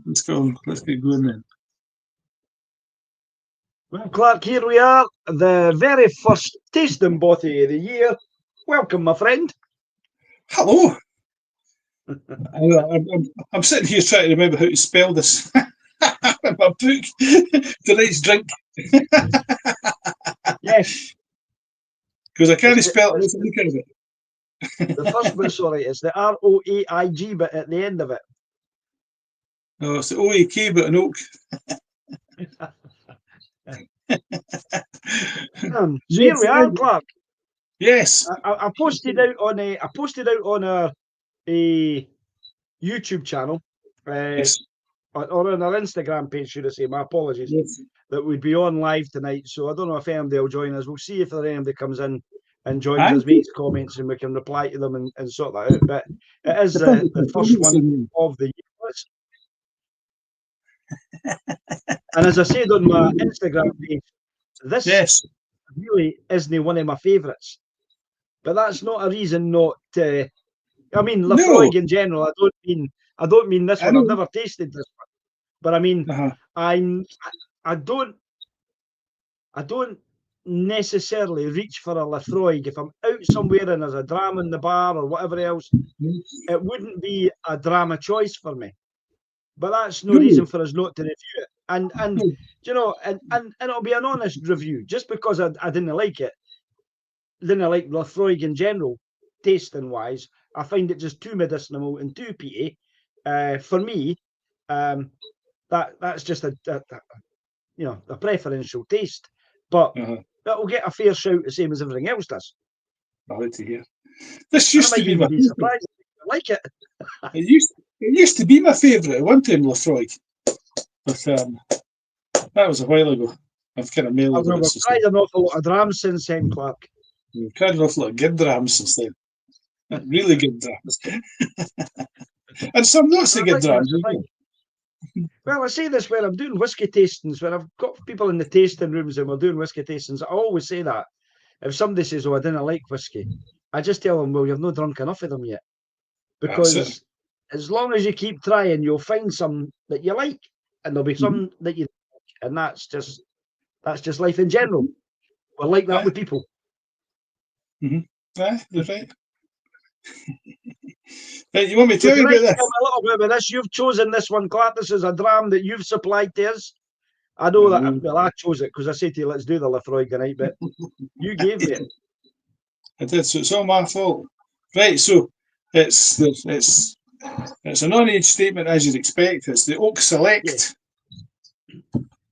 Let's go. Let's get going then. Well, Clark, here we are, the very first tasting bothy of the year. Welcome, my friend. Hello. I'm sitting here trying to remember how to spell this. My book. Tonight's drink. Yes. Because I can't spell it. Look at it. The first bit, sorry, it's the R-O-A-I-G bit at the end of it. Oh, it's the O-A-K, but an oak. So here we are, Clark. Yes. I posted out on our YouTube channel, Yes. or on our Instagram page, should I say? My apologies. Yes. That we'd be on live tonight. So I don't know if anybody will join us. We'll see if there anybody comes in and joins us, makes comments, and we can reply to them and sort that out. But it is the first one of the year. And as I said on my Instagram page, this really isn't one of my favourites. But that's not a reason not to. I mean, Laphroaig in general. I don't mean this one. I've never tasted this one. But I mean, I don't necessarily reach for a Laphroaig if I'm out somewhere and there's a dram in the bar or whatever else. It wouldn't be a drama choice for me. But that's no reason for us not to review it. And you know, and it'll be an honest review. Just because I didn't like it, didn't like Laphroaig in general, tasting wise, I find it just too medicinal and too peaty. For me, that's just a preferential taste. But it'll get a fair shout, the same as everything else does. I like to hear. This used to be my surprised. I like it. It used to be my favourite at one time, Laphroaig. But that was a while ago. I've kind of mailed it. I've tried an awful lot of drams since then, Clark. I've tried an awful lot of good drams since then. Really good drams. And some not so good drams. Well, I say this when I'm doing whiskey tastings, when I've got people in the tasting rooms and we're doing whiskey tastings, I always say that. If somebody says, "Oh, I didn't like whiskey," I just tell them, "Well, you've not drunk enough of them yet." Because as long as you keep trying, you'll find some that you like, and there'll be some that you like, and that's just life in general. We're like that with people. You're right. Right, you want me to tell you about this? A little bit about this. You've chosen this one, Clark. This is a dram that you've supplied to us. I know that. Well, I chose it because I said to you, "Let's do the Laphroaig tonight," but you gave me it. I did, so it's all my fault. Right, so it's a non-age statement as you'd expect. It's the Oak Select. Yes.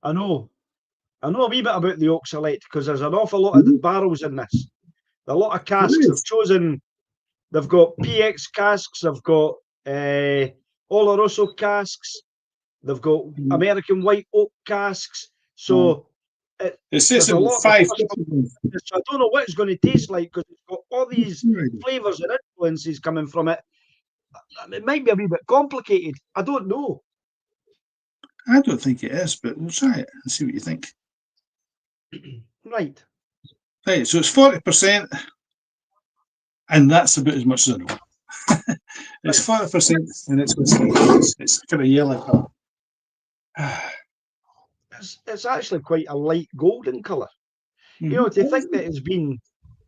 I know a wee bit about the Oak Select because there's an awful lot of barrels in this. A lot of casks they've chosen. They've got PX casks. They've got Oloroso casks. They've got American White Oak casks. So it says a lot 5. So I don't know what it's going to taste like because it's got all these flavours and influences coming from it. It might be a wee bit complicated. I don't know. I don't think it is, but we'll try it and see what you think. Right. Right, so it's 40%, and that's about as much as I know. It's 40%, and it's kind of yellow colour. It's actually quite a light golden colour. You know, to think that it's been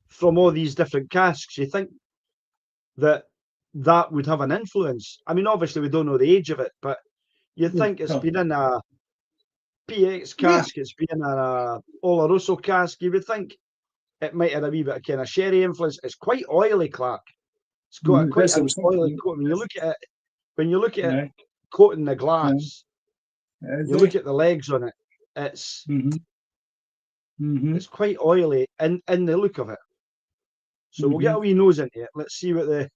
from all these different casks, you think that would have an influence. I mean, obviously we don't know the age of it, but you think it's been in a PX cask, it's been in a Oloroso cask. You would think it might have a wee bit of kind of sherry influence. It's quite oily, Clark. It's got quite an oily coat. When you look at it, coating the glass, you look at the legs on it. It's it's quite oily in the look of it. So we'll get a wee nose into it. Let's see what the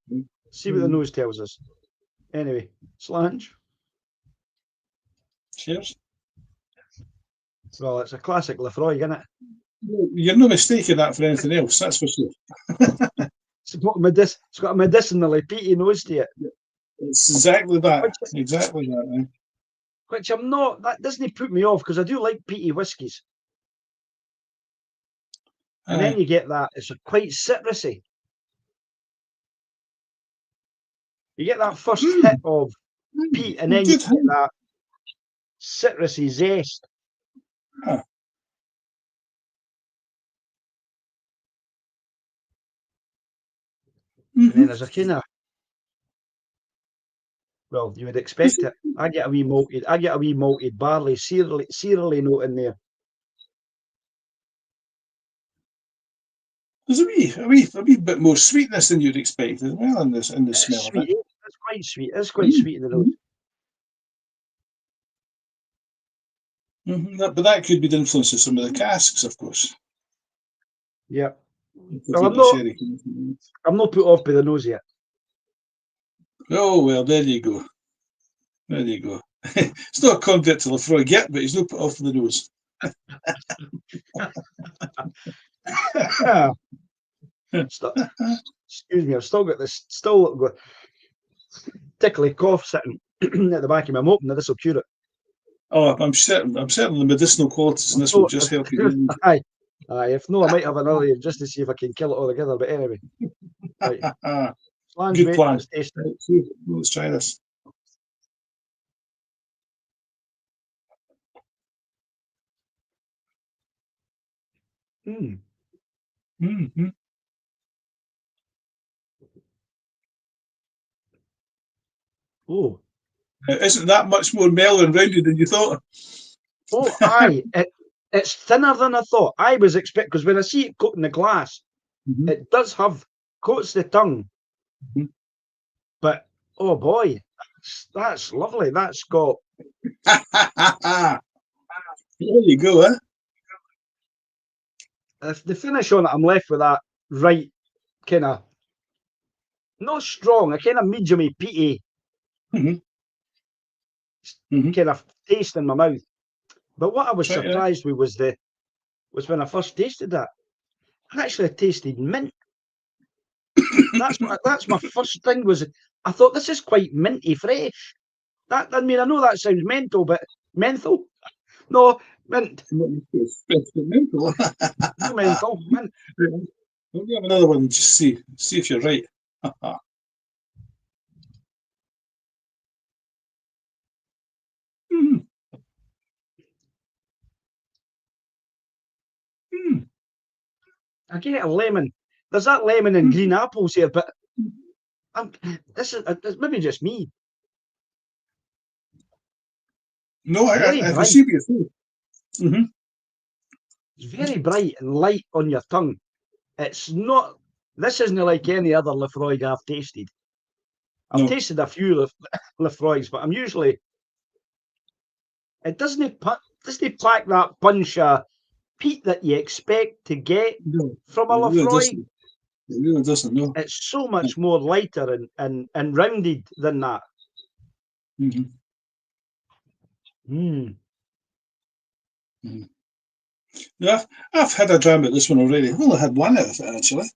nose tells us. Anyway, slange. Cheers. Well, it's a classic Laphroaig, isn't it? You're no mistaking that for anything else, that's for sure. It's got a medicinally peaty nose to it. It's exactly that. Exactly that. Which I'm not. That doesn't put me off because I do like peaty whiskies. And then you get that. It's quite citrusy. You get that first hit of peat, and then you get that citrusy zest. Huh. And then there's a kind of, well, you would expect it. I get a wee malted barley, cereally note in there. There's a wee bit more sweetness than you'd expect as well in the smell of it. It's quite sweet. It's quite sweet in the nose. But that could be the influence of some of the casks, of course. Yeah. Well, I'm not put off by the nose yet. Oh well, there you go. There you go. It's not a convert to Laphroaig yet, but he's not put off the nose. Excuse me, I've still got this, tickly cough sitting at the back of my mouth. Now this will cure it. Oh, I'm certain the medicinal qualities in this will just help you. Aye. If no, I might have another just to see if I can kill it all together. But anyway, right. Good plan. Let's try this. Mm-hmm. Oh, isn't that much more mellow and rounded than you thought? Oh, aye. It's thinner than I thought. I was expecting, because when I see it coating the glass, it does have coats the tongue. But oh boy, that's lovely. That's got. There you go, eh? If the finish on it, I'm left with that right kind of not strong, a kind of medium peaty kind of taste in my mouth. But what I was surprised with was when I first tasted that, I actually tasted mint. That's my first thing. Was I thought this is quite minty fresh. I mean, I know that sounds mental, but menthol? No, mint. Menthol. No menthol, mint. Let me have another one. Just see if you're right. I get a lemon. There's that lemon and green apples here, but this is maybe just me. No, I can see what you're saying. It's very bright and light on your tongue. It's not. This isn't like any other Laphroaig I've tasted. I've tasted a few Laphroaigs, but I'm usually. It doesn't pack that punch of peat that you expect to get from a Laphroaig. It really doesn't. No, it's so much more lighter and rounded than that. Yeah, I've had a dram at this one already. I've only had one out of it actually,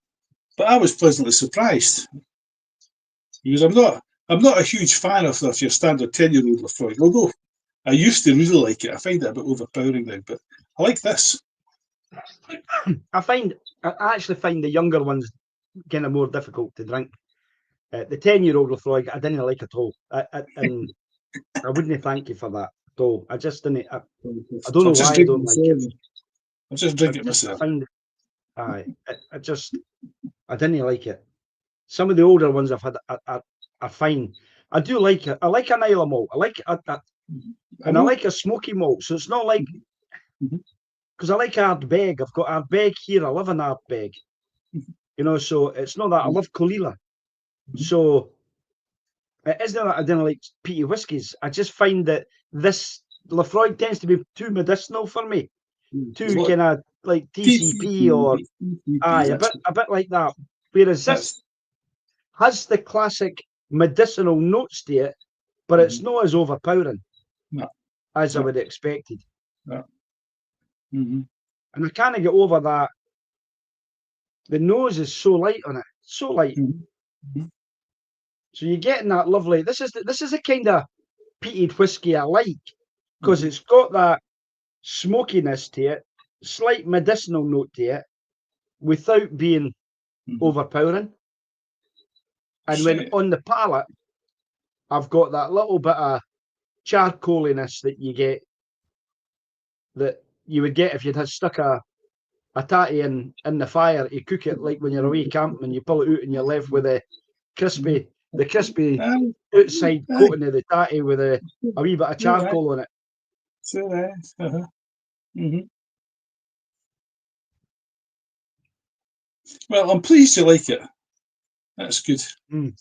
but I was pleasantly surprised because I'm not a huge fan of your standard 10-year-old Laphroaig. Although I used to really like it, I find it a bit overpowering now. But I like this. I actually find the younger ones kind of more difficult to drink. The 10-year-old Laphroaig, I didn't like at all, and I wouldn't thank you for that at all. I just didn't. I don't know why I don't like it. I'm just drinking it myself. I didn't like it. Some of the older ones I've had are fine. I do like it. I like an Islay malt. I like and I like a smoky malt. So it's not like because I like Ardbeg. I've got Ardbeg here. I love an Ardbeg. So it's not that I love Colila. So it isn't that I didn't like peaty whiskies. I just find that this Laphroaig tends to be too medicinal for me. Too kind of like TCP or a bit like that. Whereas this has the classic medicinal notes to it, but it's not as overpowering as I would have expected. And I can't get over that. The nose is so light on it, so light. So you're getting that lovely. This is the kind of peated whiskey I like because it's got that smokiness to it, slight medicinal note to it, without being overpowering. And when on the palate, I've got that little bit of charcoaliness that you get, that you would get if you'd had stuck a tatty in the fire to cook it, like when you're away camping and you pull it out and you're left with the crispy Aye, outside aye, coating of the tatty with a wee bit of you're right. charcoal on it. So nice. Well, I'm pleased you like it. That's good. Mm.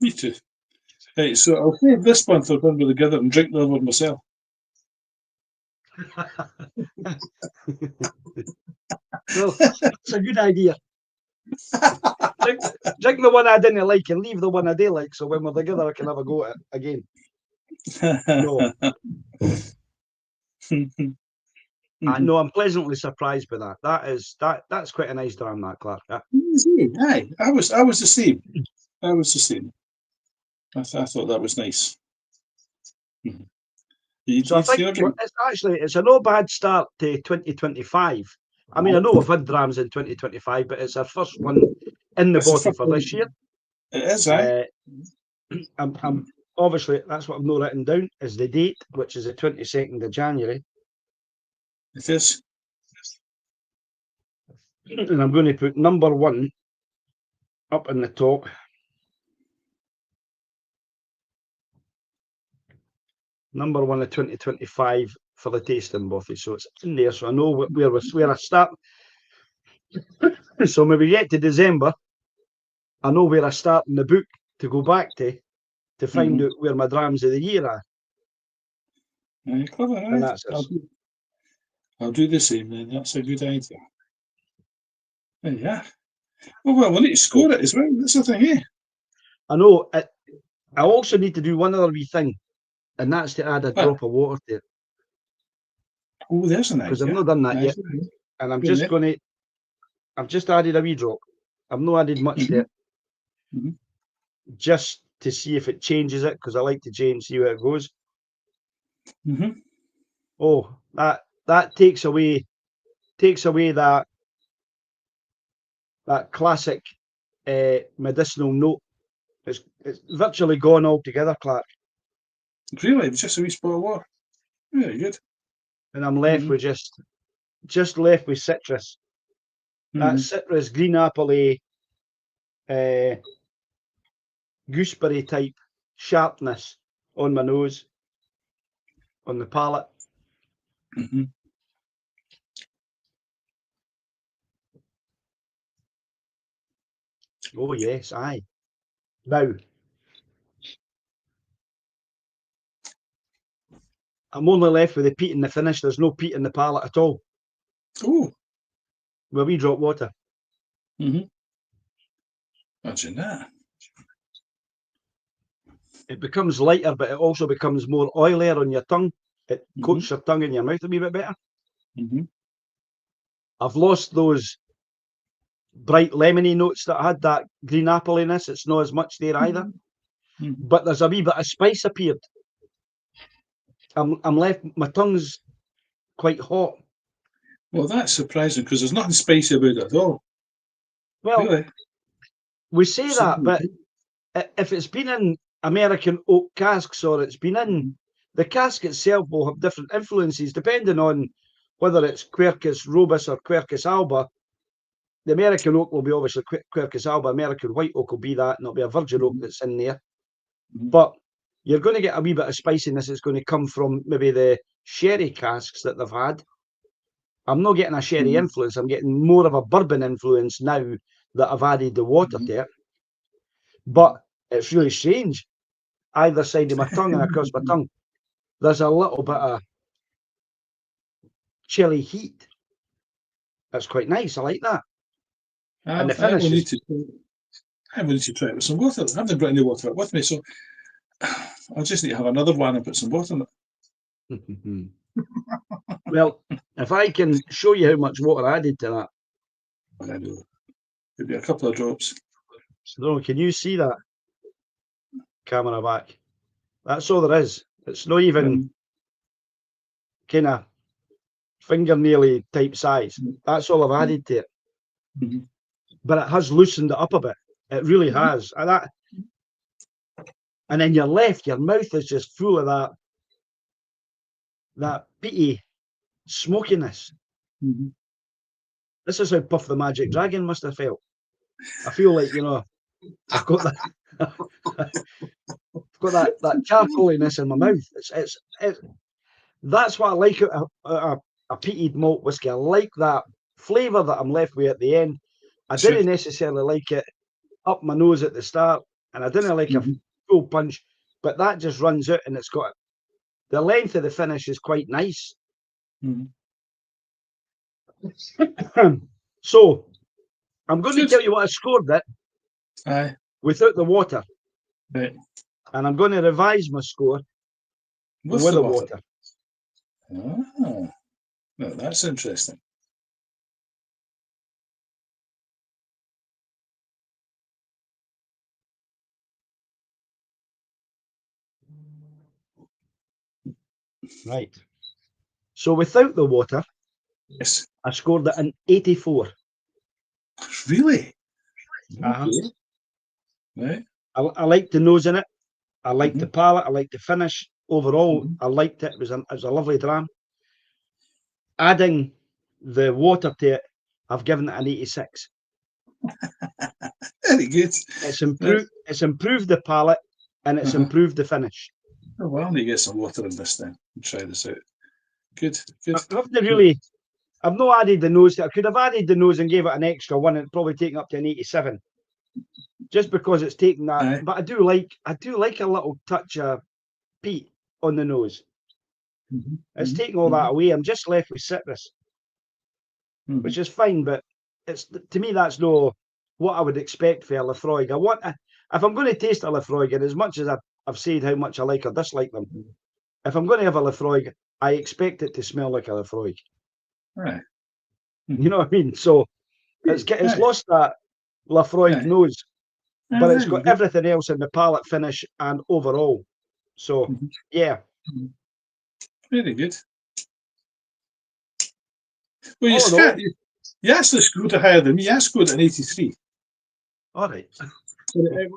Me too. Right, so I'll save this one for when we're together and drink the other one myself. Well, that's a good idea. Drink the one I didn't like and leave the one I do like, so when we're together I can have a go at it again. No. No, I'm pleasantly surprised by that. That's quite a nice dram, that, Clark. Aye, I was the same. I was the same. I thought that was nice. So I think it's a no bad start to 2025. I mean, I know we've had drams in 2025, but it's our first one in the bottle for this year. It is, right? I'm obviously, that's what I've not written down, is the date, which is the 22nd of January. It is. And I'm going to put number 1 up in the top. Number 1 of 2025 for the tasting bottle. So it's in there, so I know where I start. So maybe get to December, I know where I start in the book to go back to find out where my drams of the year are. Clever, and that's it. I'll do the same then. That's a good idea. Yeah. Well, we need to score it as well. That's the thing, eh? I know. I also need to do one other wee thing, and that's to add a drop of water to it. Oh, there's an idea. Because I've not done that yet. And I'm just going to... I've just added a wee drop. I've not added much to it. Just to see if it changes it, because I like to change, see where it goes. Oh, that takes away that classic medicinal note. It's virtually gone altogether, Clark. Really? It's just a wee spot of water. Very good. And I'm left with just left with citrus. That citrus, green apple, gooseberry type sharpness on my nose, on the palate. Oh yes, aye. Now, I'm only left with the peat in the finish. There's no peat in the palate at all. Oh. With a wee drop water. Imagine that. It becomes lighter, but it also becomes more oilier on your tongue. It coats your tongue in your mouth a wee bit better. I've lost those bright lemony notes that had that green apple-iness. It's not as much there either. But there's a wee bit of spice appeared. I'm left, my tongue's quite hot. Well, that's surprising because there's nothing spicy about it at all. Well, really? We say that, but if it's been in American oak casks or it's been in, the cask itself will have different influences depending on whether it's Quercus robus or Quercus alba. The American oak will be obviously Quercus alba. American white oak will be that, and it'll be a virgin oak that's in there. But you're going to get a wee bit of spiciness that's going to come from maybe the sherry casks that they've had. I'm not getting a sherry influence. I'm getting more of a bourbon influence now that I've added the water to it. But it's really strange. Either side of my tongue and across my tongue, there's a little bit of chilly heat. That's quite nice. I like that. And the finish I will need to try it with some water. I haven't brought any water with me, so I'll just need to have another one and put some water in it. Well, if I can show you how much water I added to that. I know. Maybe a couple of drops. So, can you see that? Camera back. That's all there is. It's not even kind of fingernail type size. That's all I've added to it. But it has loosened it up a bit. It really has. And then your mouth is just full of that peaty smokiness. Mm-hmm. This is how Puff the Magic Dragon must have felt. I feel like, I've got that I've got that charcoaliness in my mouth. It's that's what I like a peated malt whiskey. I like that flavour that I'm left with at the end. I didn't necessarily like it up my nose at the start, and I didn't like a full punch, but that just runs out, and it's got the length of the finish is quite nice. Mm-hmm. So I'm going to tell you what I scored it without the water. Right. And I'm going to revise my score with the water. Ah, well, that's interesting. Right. So without the water, yes, I scored it an 84. Really? Uh-huh. Okay. Right. I liked the nose in it. I liked the palate. I liked the finish. Overall, I liked it. It was a lovely dram. Adding the water to it, I've given it an 86. Very good. It's improved the palate, and it's improved the finish. Oh, well, I'm going to get some water in this then and try this out. Good. I've not added the nose. I could have added the nose and gave it an extra one, and probably taken up to an 87, just because it's taken that. Aye. But I do like a little touch of peat on the nose. It's taking all that away. I'm just left with citrus, which is fine. But to me, that's no what I would expect for a Laphroaig. If I'm going to taste a Laphroaig, and as much as I've said how much I like or dislike them, if I'm going to have a Laphroaig, I expect it to smell like a Laphroaig. Right. You know what I mean? So it's lost that Laphroaig nose, but it's got everything else in the palate finish and overall. So yeah. Very good. Well, you actually scored it higher than me. I scored an 83. All right.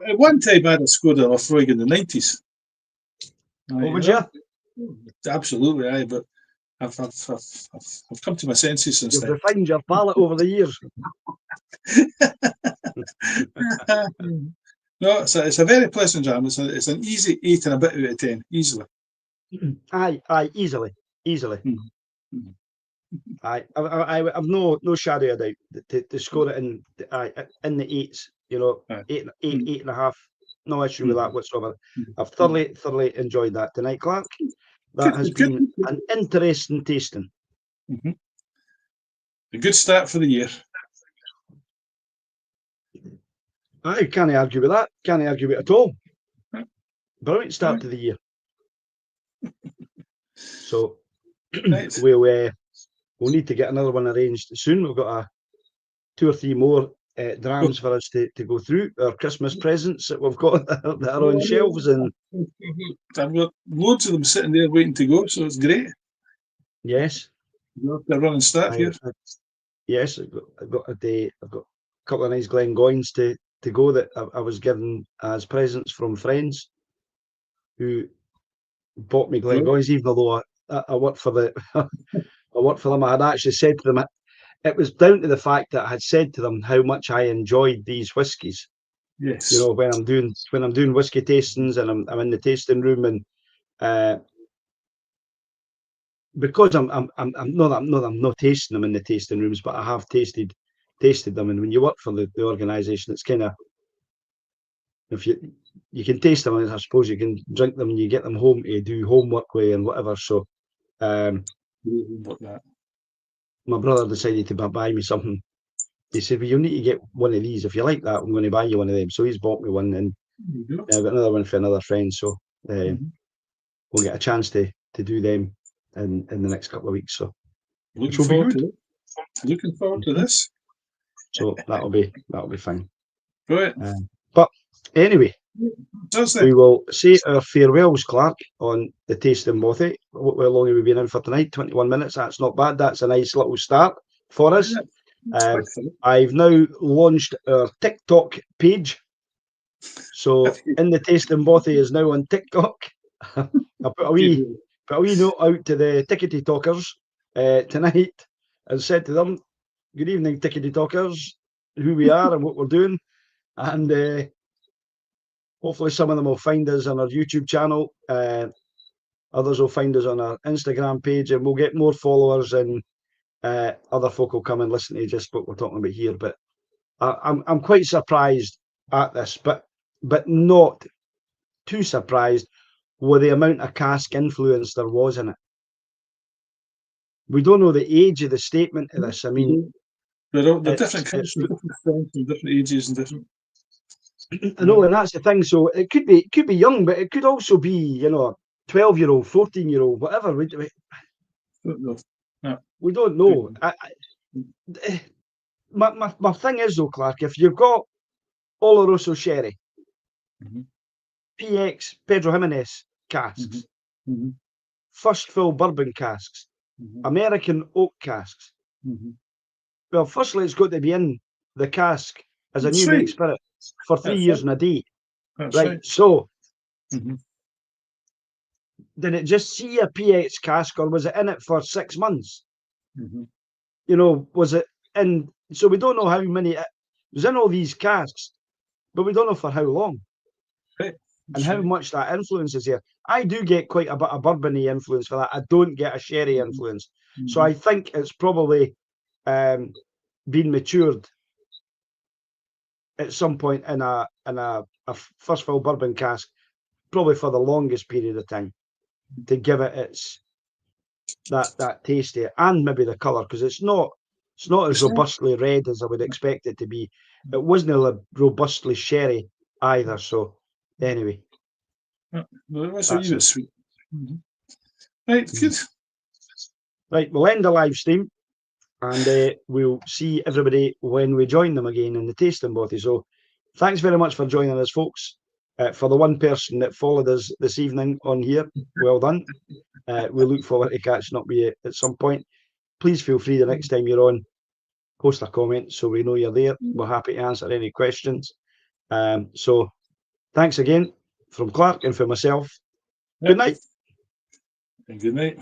At one time, I'd have scored a Laphroaig in the 90s. Oh, would you? Absolutely, aye. But I've come to my senses since then. You've refined your palate over the years. No, it's a very pleasant jam. It's an easy 8 and a bit out of 10, easily. Aye, easily. I've no shadow of doubt to score it in the 8s. Eight and a half. No issue with that whatsoever. I've thoroughly enjoyed that tonight, Clark. That has been an interesting tasting. A good start for the year. I can't argue with that. Can't argue with it at all. Brilliant start to the year. So we'll need to get another one arranged soon. We've got 2 or 3 more drams for us to go through, our Christmas presents that we've got that are on shelves, and I've got loads of them sitting there waiting to go, so it's great. Yes, they're running start here. Yes, I've got a couple of nice Glengoynes to go that I was given as presents from friends who bought me Glengoynes, even though I worked for them. I had actually said to them, it was down to the fact that I had said to them how much I enjoyed these whiskies. Yes. When I'm doing whiskey tastings and I'm in the tasting room, and because I'm not tasting them in the tasting rooms, but I have tasted them. And when you work for the organisation, it's kind of, if you can taste them, and I suppose you can drink them and you get them home to do homework with and whatever. So my brother decided to buy me something. He said, well, you need to get one of these. If you like that, I'm going to buy you one of them. So he's bought me one, and I've got another one for another friend. So we'll get a chance to do them in the next couple of weeks. So looking forward to this. So that'll be fine. Right. But anyway, we will say our farewells, Clark, on the tasting bothy. How long have we been in for tonight? 21 minutes. That's not bad. That's a nice little start for us. I've now launched our TikTok page. So in the tasting bothy is now on TikTok. I put a wee note out to the tickety talkers tonight and said to them, "Good evening, tickety talkers, who we are and what we're doing." And hopefully some of them will find us on our YouTube channel. Others will find us on our Instagram page, and we'll get more followers, and other folk will come and listen to just what we're talking about here. But I'm quite surprised at this, but not too surprised with the amount of cask influence there was in it. We don't know the age of the statement of this. I mean, they're different kinds, different strengths, and different ages, and different. I know, and that's the thing. So it could be young, but it could also be 12-year-old, 14-year-old, whatever. We don't know. My thing is though, Clark, if you've got Oloroso sherry, PX Pedro Jimenez casks, first fill bourbon casks, American oak casks. Well, firstly, it's got to be in the cask as a new make spirit for 3 years and a day. Right. So, did it just see a PX cask, or was it in it for 6 months? Was it in? So we don't know how many it was in all these casks, but we don't know for how long. And how much that influence is here. I do get quite a bit of bourbony influence for that. I don't get a sherry influence. So I think it's probably been matured at some point in a first fill bourbon cask, probably for the longest period of time, to give it its that taste there, and maybe the colour, because it's not as robustly red as I would expect it to be. It wasn't robustly sherry either. So anyway. Well, that's a unit sweet. Right, good. Right, we'll end the live stream, and we'll see everybody when we join them again in the tasting bothy. So thanks very much for joining us, folks. For the one person that followed us this evening on here, well done. We look forward to catching up with you at some point. Please feel free the next time you're on, post a comment so we know you're there. We're happy to answer any questions. So thanks again from Clark and for myself. Good night. And good night.